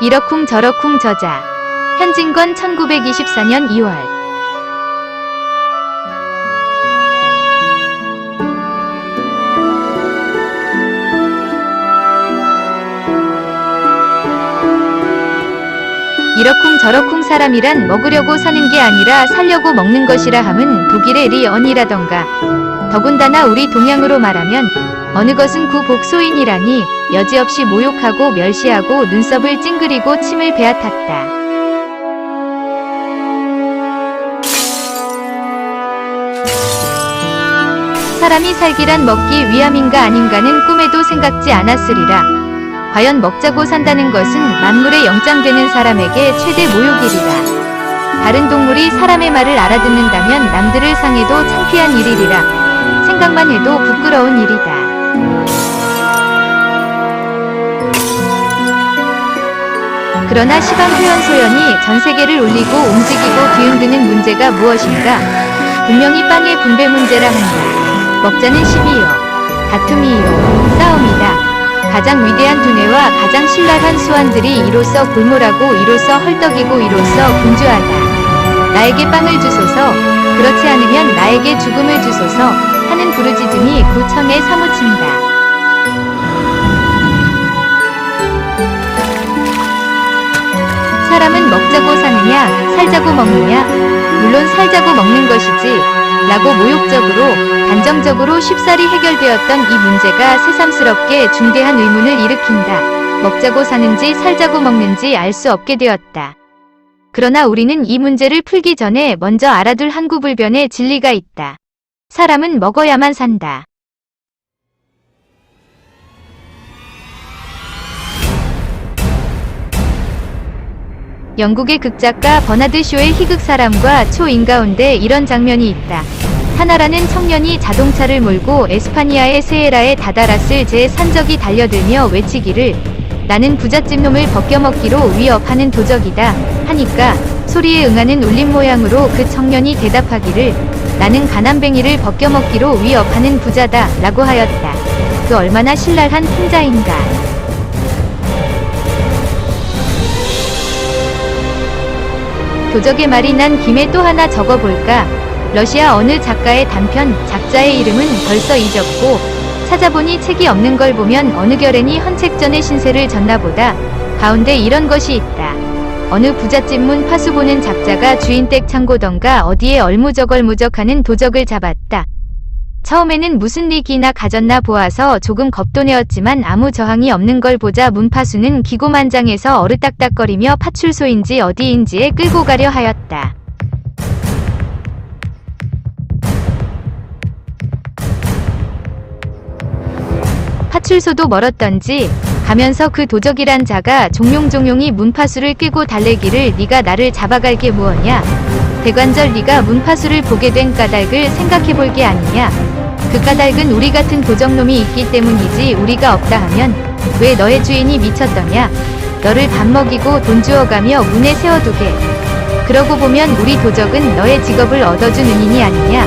이러쿵 저러쿵 저자. 현진건 1924년 2월. 이러쿵 저러쿵 사람이란 먹으려고 사는 게 아니라 살려고 먹는 것이라 함은 독일의 리언이라던가. 더군다나 우리 동양으로 말하면 어느 것은 구복소인이라니 여지없이 모욕하고 멸시하고 눈썹을 찡그리고 침을 베앗았다. 사람이 살기란 먹기 위함인가 아닌가는 꿈에도 생각지 않았으리라. 과연 먹자고 산다는 것은 만물에 영장되는 사람에게 최대 모욕이리라. 다른 동물이 사람의 말을 알아듣는다면 남들을 상해도 창피한 일이리라. 생각만 해도 부끄러운 일이다. 그러나 시방표현소연이 전세계를 울리고 움직이고 뒤흔드는 문제가 무엇인가? 분명히 빵의 분배 문제라 한다. 먹자는 시비요, 다툼이요, 싸움이다. 가장 위대한 두뇌와 가장 신랄한 수완들이 이로써 골몰하고 이로써 헐떡이고 이로써 분주하다. 나에게 빵을 주소서, 그렇지 않으면 나에게 죽음을 주소서 하는 부르짖음이 구청에 사무친다. 사람은 먹자고 사느냐, 살자고 먹느냐? 물론 살자고 먹는 것이지 라고 모욕적으로, 단정적으로 쉽사리 해결되었던 이 문제가 새삼스럽게 중대한 의문을 일으킨다. 먹자고 사는지 살자고 먹는지 알 수 없게 되었다. 그러나 우리는 이 문제를 풀기 전에 먼저 알아둘 한구불변의 진리가 있다. 사람은 먹어야만 산다. 영국의 극작가 버나드 쇼의 희극사람과 초인 가운데 이런 장면이 있다. 하나라는 청년이 자동차를 몰고 에스파니아의 세에라에 다다랐을 제 산적이 달려들며 외치기를 나는 부잣집 놈을 벗겨먹기로 위협하는 도적이다 하니까 소리에 응하는 울림 모양으로 그 청년이 대답하기를 나는 가난뱅이를 벗겨먹기로 위협하는 부자다 라고 하였다. 그 얼마나 신랄한 풍자인가. 도적의 말이 난 김에 또 하나 적어볼까. 러시아 어느 작가의 단편, 작자의 이름은 벌써 잊었고 찾아보니 책이 없는 걸 보면 어느 결엔이 헌책전의 신세를 졌나보다. 가운데 이런 것이 있다. 어느 부잣집 문 파수 보는 작자가 주인댁 창고던가 어디에 얼무적얼무적하는 도적을 잡았다. 처음에는 무슨 리기나 가졌나 보아서 조금 겁도 내었지만 아무 저항이 없는 걸 보자 문파수는 기고만장해서 어르딱딱거리며 파출소인지 어디인지에 끌고 가려 하였다. 파출소도 멀었던지 가면서 그 도적이란 자가 종용종용이 문파수를 끌고 달래기를 네가 나를 잡아갈게 무엇냐. 대관절 네가 문파수를 보게 된 까닭을 생각해볼 게 아니냐. 그 까닭은 우리 같은 도적놈이 있기 때문이지 우리가 없다 하면 왜 너의 주인이 미쳤더냐. 너를 밥 먹이고 돈 주어가며 문에 세워두게. 그러고 보면 우리 도적은 너의 직업을 얻어준 은인이 아니냐.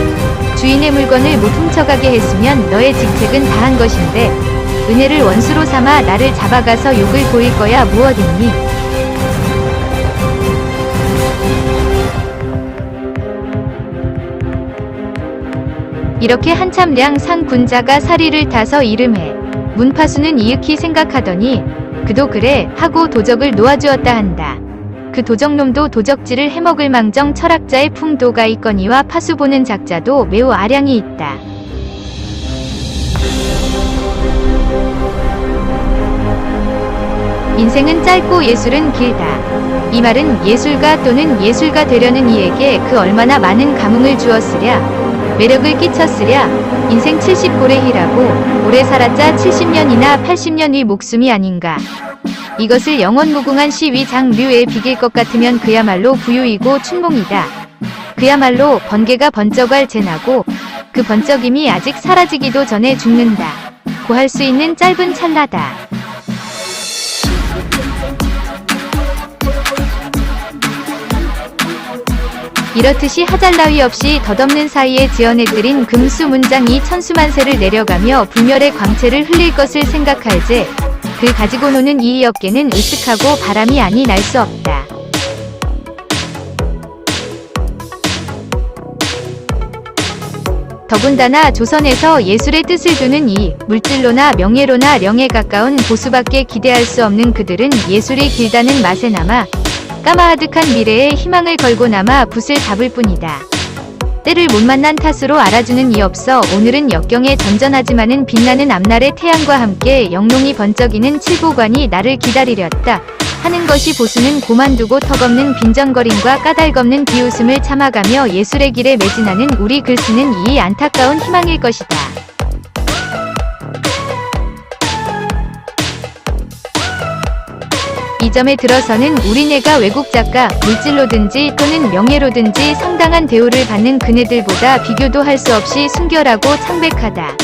주인의 물건을 못 훔쳐가게 했으면 너의 직책은 다한 것인데 은혜를 원수로 삼아 나를 잡아가서 욕을 보일 거야 무엇 있니. 이렇게 한참량 상군자가 사리를 타서 이름해. 문파수는 이윽히 생각하더니 그도 그래 하고 도적을 놓아주었다 한다. 그 도적놈도 도적질을 해먹을 망정 철학자의 풍도가 있거니와 파수 보는 작자도 매우 아량이 있다. 인생은 짧고 예술은 길다. 이 말은 예술가 또는 예술가 되려는 이에게 그 얼마나 많은 감흥을 주었으랴. 매력을 끼쳤으랴. 인생 70고래희라고 오래 살았자 70년이나 80년의 목숨이 아닌가. 이것을 영원무궁한 시위 장류에 비길 것 같으면 그야말로 부유이고 춘몽이다. 그야말로 번개가 번쩍할 재나고 그 번쩍임이 아직 사라지기도 전에 죽는다. 고할 수 있는 짧은 찰나다. 이렇듯이 하잘나위 없이 덧없는 사이에 지어내들인 금수 문장이 천수만세를 내려가며 불멸의 광채를 흘릴 것을 생각할제 그 가지고 노는 이 어깨는 으쓱하고 바람이 아니 날 수 없다. 더군다나 조선에서 예술의 뜻을 두는 이 물질로나 명예로나 령에 가까운 보수밖에 기대할 수 없는 그들은 예술이 길다는 맛에나마 까마하득한 미래에 희망을 걸고나마 붓을 잡을 뿐이다. 때를 못 만난 탓으로 알아주는 이 없어 오늘은 역경에 전전하지만은 빛나는 앞날의 태양과 함께 영롱히 번쩍이는 칠보관이 나를 기다리렸다 하는 것이 보수는 고만두고 턱없는 빈정거림과 까닭없는 비웃음을 참아가며 예술의 길에 매진하는 우리 글쓰는 이 안타까운 희망일 것이다. 이 점에 들어서는 우리네가 외국 작가, 물질로든지 또는 명예로든지 상당한 대우를 받는 그네들보다 비교도 할 수 없이 순결하고 창백하다.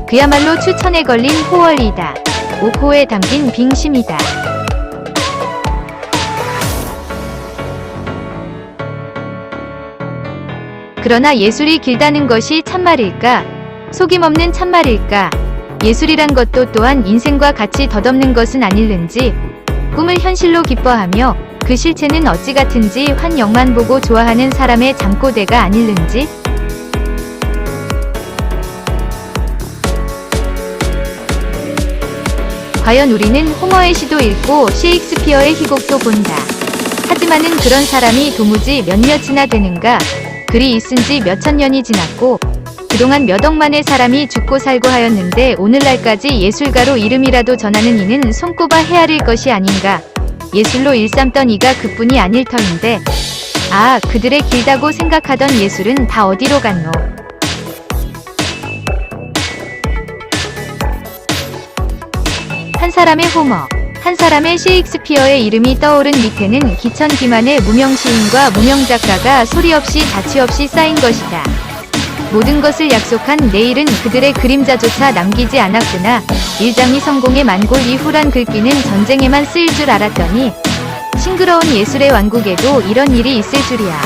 그야말로 추천에 걸린 호월이다. 옥호에 담긴 빙심이다. 그러나 예술이 길다는 것이 참말일까? 속임없는 참말일까? 예술이란 것도 또한 인생과 같이 덧없는 것은 아닐는지? 꿈을 현실로 기뻐하며 그 실체는 어찌 같은지 환영만 보고 좋아하는 사람의 잠꼬대가 아닐는지? 과연 우리는 호머의 시도 읽고 셰익스피어의 희곡도 본다. 하지만은 그런 사람이 도무지 몇몇이나 되는가? 글이 있은지 몇천 년이 지났고 그동안 몇 억만의 사람이 죽고 살고 하였는데 오늘날까지 예술가로 이름이라도 전하는 이는 손꼽아 헤아릴 것이 아닌가. 예술로 일삼던 이가 그뿐이 아닐 터인데 아, 그들의 길다고 생각하던 예술은 다 어디로 갔노. 한 사람의 호머, 한 사람의 셰익스피어의 이름이 떠오른 밑에는 기천기만의 무명시인과 무명작가가 소리없이 자취없이 쌓인 것이다. 모든 것을 약속한 내일은 그들의 그림자조차 남기지 않았구나. 일장이 성공의 만골 이후란 글귀는 전쟁에만 쓰일 줄 알았더니 싱그러운 예술의 왕국에도 이런 일이 있을 줄이야.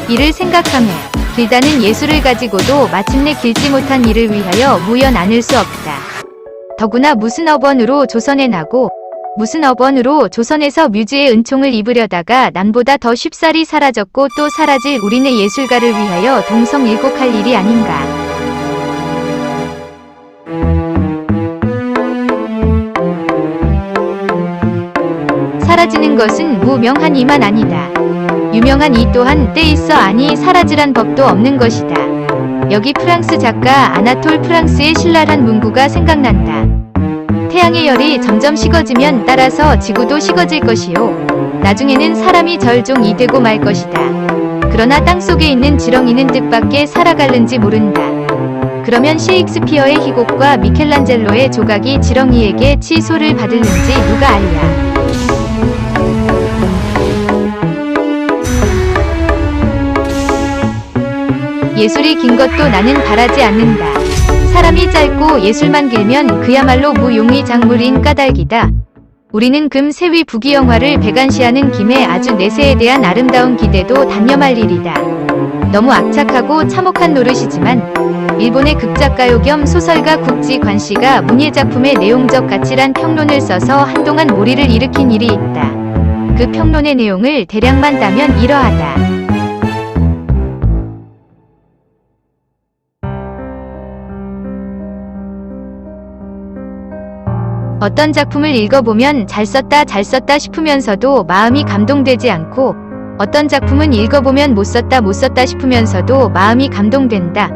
이를 생각하며 길다는 예술을 가지고도 마침내 길지 못한 일을 위하여 무연 않을 수 없다. 더구나 무슨 업원으로 조선에 나고 무슨 업원으로 조선에서 뮤즈의 은총을 입으려다가 남보다 더 쉽사리 사라졌고 또 사라질 우리네 예술가를 위하여 동성일곡할 일이 아닌가. 사라지는 것은 무명한 이만 아니다. 유명한 이 또한 때 있어 아니 사라지란 법도 없는 것이다. 여기 프랑스 작가 아나톨 프랑스의 신랄한 문구가 생각난다. 태양의 열이 점점 식어지면 따라서 지구도 식어질 것이요. 나중에는 사람이 절종이 되고 말 것이다. 그러나 땅속에 있는 지렁이는 뜻밖에 살아갈는지 모른다. 그러면 셰익스피어의 희곡과 미켈란젤로의 조각이 지렁이에게 치소를 받을는지 누가 알랴. 예술이 긴 것도 나는 바라지 않는다. 사람이 짧고 예술만 길면 그야말로 무용의 작물인 까닭이다. 우리는 금 세위 부귀영화를 배관시하는 김에 아주 내세에 대한 아름다운 기대도 단념할 일이다. 너무 악착하고 참혹한 노릇이지만 일본의 극작가요 겸 소설가 국지 관씨가 문예작품의 내용적 가치란 평론을 써서 한동안 몰이를 일으킨 일이 있다. 그 평론의 내용을 대략만 따면 이러하다. 어떤 작품을 읽어보면 잘 썼다 싶으면서도 마음이 감동되지 않고 어떤 작품은 읽어보면 못 썼다 싶으면서도 마음이 감동된다.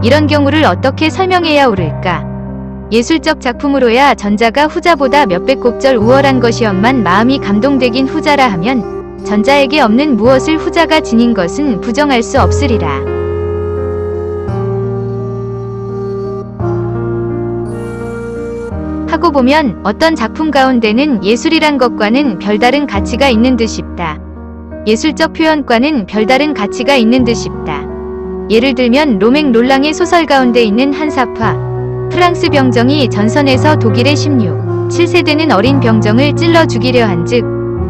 이런 경우를 어떻게 설명해야 옳을까? 예술적 작품으로야 전자가 후자보다 몇백 곱절 우월한 것이었만 마음이 감동되긴 후자라 하면 전자에게 없는 무엇을 후자가 지닌 것은 부정할 수 없으리라. 하고 보면 어떤 작품 가운데는 예술이란 것과는 별다른 가치가 있는 듯 싶다. 예술적 표현과는 별다른 가치가 있는 듯 싶다. 예를 들면 로맹 롤랑의 소설 가운데 있는 한사파. 프랑스 병정이 전선에서 독일의 16, 7세대는 어린 병정을 찔러 죽이려 한즉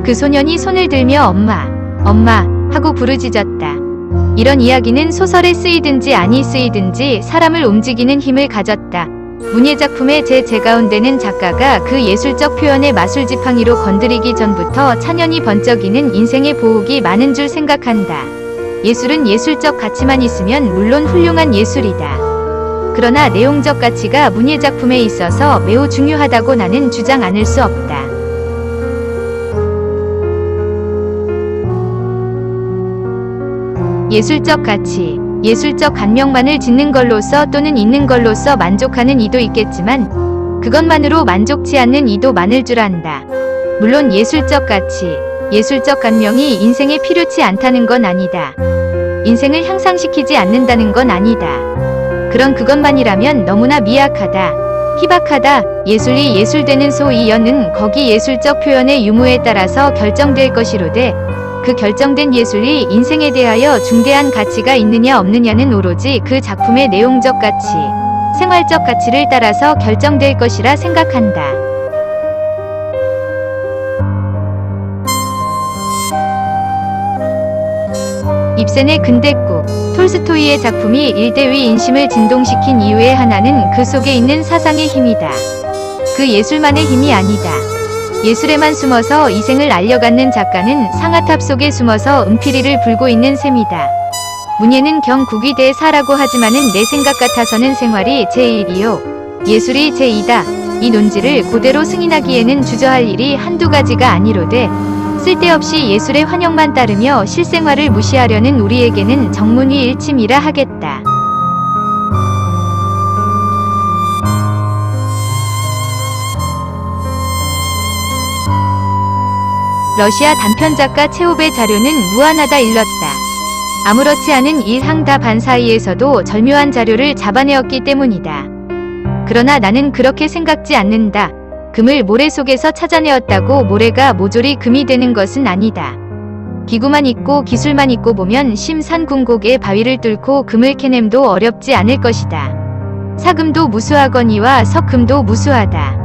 그 소년이 손을 들며 엄마 하고 부르짖었다. 이런 이야기는 소설에 쓰이든지 아니 쓰이든지 사람을 움직이는 힘을 가졌다. 문예작품의 제 가운데는 작가가 그 예술적 표현의 마술지팡이로 건드리기 전부터 찬연히 번쩍이는 인생의 보옥이 많은 줄 생각한다. 예술은 예술적 가치만 있으면 물론 훌륭한 예술이다. 그러나 내용적 가치가 문예작품에 있어서 매우 중요하다고 나는 주장 않을 수 없다. 예술적 가치, 예술적 감명만을 짓는 걸로써 또는 있는 걸로써 만족하는 이도 있겠지만 그것만으로 만족치 않는 이도 많을 줄 안다. 물론 예술적 가치, 예술적 감명이 인생에 필요치 않다는 건 아니다. 인생을 향상시키지 않는다는 건 아니다. 그런 그것만이라면 너무나 미약하다. 희박하다. 예술이 예술되는 소이연은 거기 예술적 표현의 유무에 따라서 결정될 것이로되 그 결정된 예술이 인생에 대하여 중대한 가치가 있느냐 없느냐는 오로지 그 작품의 내용적 가치, 생활적 가치를 따라서 결정될 것이라 생각한다. 입센의 근대국, 톨스토이의 작품이 일대의 인심을 진동시킨 이유의 하나는 그 속에 있는 사상의 힘이다. 그 예술만의 힘이 아니다. 예술에만 숨어서 이생을 알려갖는 작가는 상아탑 속에 숨어서 은피리를 불고 있는 셈이다. 문예는 경국이 대사라고 하지만은 내 생각 같아서는 생활이 제1이요 예술이 제2다. 이 논지를 그대로 승인하기에는 주저할 일이 한두 가지가 아니로되 쓸데없이 예술의 환영만 따르며 실생활을 무시하려는 우리에게는 정문위일침이라 하겠다. 러시아 단편작가 체홉의 자료는 무한하다 일렀다. 아무렇지 않은 이 상다 반 사이에서도 절묘한 자료를 잡아내었기 때문이다. 그러나 나는 그렇게 생각지 않는다. 금을 모래 속에서 찾아내었다고 모래가 모조리 금이 되는 것은 아니다. 기구만 있고 기술만 있고 보면 심산궁곡의 바위를 뚫고 금을 캐냄도 어렵지 않을 것이다. 사금도 무수하거니와 석금도 무수하다.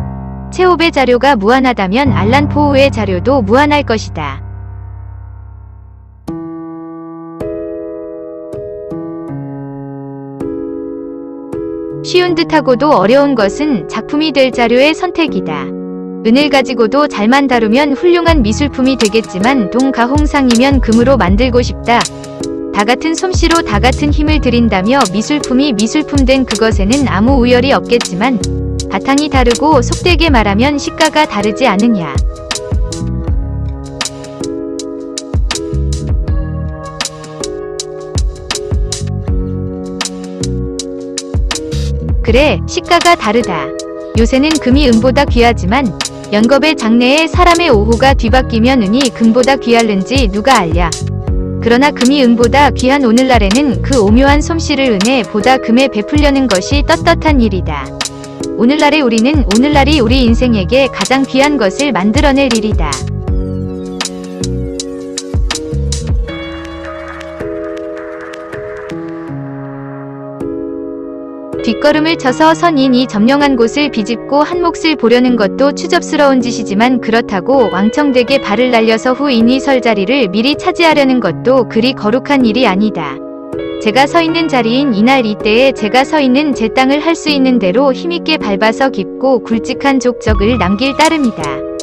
체홉의 자료가 무한하다면 알란 포우의 자료도 무한할 것이다. 쉬운 듯하고도 어려운 것은 작품이 될 자료의 선택이다. 은을 가지고도 잘만 다루면 훌륭한 미술품이 되겠지만 동가홍상이면 금으로 만들고 싶다. 다 같은 솜씨로 다 같은 힘을 들인다며 미술품이 미술품된 그것에는 아무 우열이 없겠지만 바탕이 다르고 속되게 말하면 시가가 다르지 않으냐. 그래, 시가가 다르다. 요새는 금이 은보다 귀하지만 연겁의 장래에 사람의 오호가 뒤바뀌면 은이 금보다 귀할는지 누가 알랴. 그러나 금이 은보다 귀한 오늘날에는 그 오묘한 솜씨를 은에 보다 금에 베풀려는 것이 떳떳한 일이다. 오늘날의 우리는 오늘날이 우리 인생에게 가장 귀한 것을 만들어낼 일이다. 뒷걸음을 쳐서 선인이 점령한 곳을 비집고 한 몫을 보려는 것도 추접스러운 짓이지만 그렇다고 왕청되게 발을 날려서 후인이 설 자리를 미리 차지하려는 것도 그리 거룩한 일이 아니다. 제가 서 있는 자리인 이날 이때에 제가 서 있는 제 땅을 할 수 있는 대로 힘있게 밟아서 깊고 굵직한 족적을 남길 따름이다.